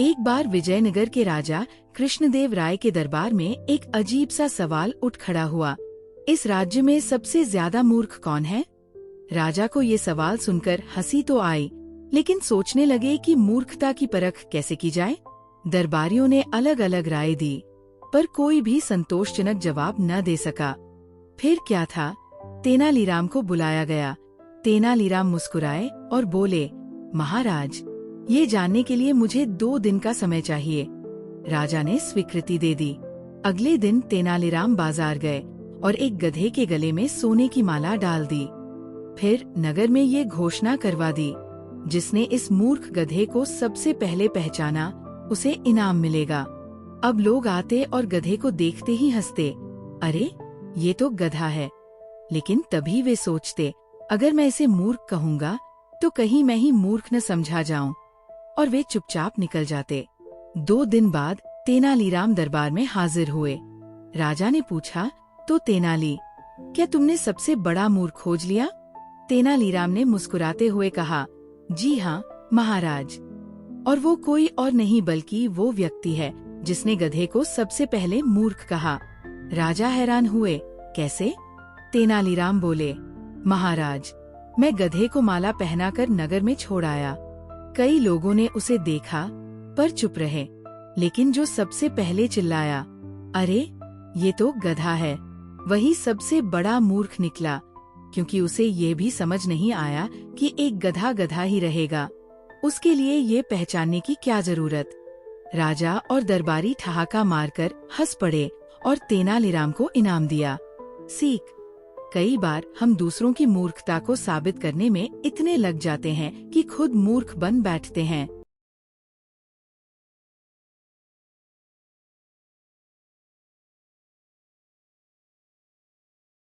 एक बार विजयनगर के राजा कृष्णदेव राय के दरबार में एक अजीब सा सवाल उठ खड़ा हुआ। इस राज्य में सबसे ज्यादा मूर्ख कौन है? राजा को ये सवाल सुनकर हंसी तो आई, लेकिन सोचने लगे कि मूर्खता की परख कैसे की जाए। दरबारियों ने अलग अलग राय दी, पर कोई भी संतोषजनक जवाब न दे सका। फिर क्या था, तेनालीराम को बुलाया गया। तेनालीराम मुस्कुराए और बोले, महाराज, ये जानने के लिए मुझे 2 दिन का समय चाहिए। राजा ने स्वीकृति दे दी। अगले दिन तेनालीराम बाजार गए और एक गधे के गले में सोने की माला डाल दी। फिर नगर में ये घोषणा करवा दी, जिसने इस मूर्ख गधे को सबसे पहले पहचाना उसे इनाम मिलेगा। अब लोग आते और गधे को देखते ही हंसते, अरे ये तो गधा है। लेकिन तभी वे सोचते, अगर मैं इसे मूर्ख कहूँगा तो कहीं मैं ही मूर्ख न समझा जाऊं, और वे चुपचाप निकल जाते। 2 दिन बाद तेनालीराम दरबार में हाजिर हुए। राजा ने पूछा, तो तेनाली, क्या तुमने सबसे बड़ा मूर्ख खोज लिया? तेनालीराम ने मुस्कुराते हुए कहा, जी हाँ महाराज, और वो कोई और नहीं बल्कि वो व्यक्ति है जिसने गधे को सबसे पहले मूर्ख कहा। राजा हैरान हुए, कैसे? तेनालीराम बोले, महाराज, मैं गधे को माला पहनाकर नगर में छोड़ आया। कई लोगों ने उसे देखा पर चुप रहे, लेकिन जो सबसे पहले चिल्लाया, अरे ये तो गधा है, वही सबसे बड़ा मूर्ख निकला, क्योंकि उसे ये भी समझ नहीं आया कि एक गधा गधा ही रहेगा। उसके लिए ये पहचानने की क्या जरूरत। राजा और दरबारी ठहाका मारकर हंस पड़े और तेनालीराम को इनाम दिया। सीख, कई बार हम दूसरों की मूर्खता को साबित करने में इतने लग जाते हैं कि खुद मूर्ख बन बैठते हैं।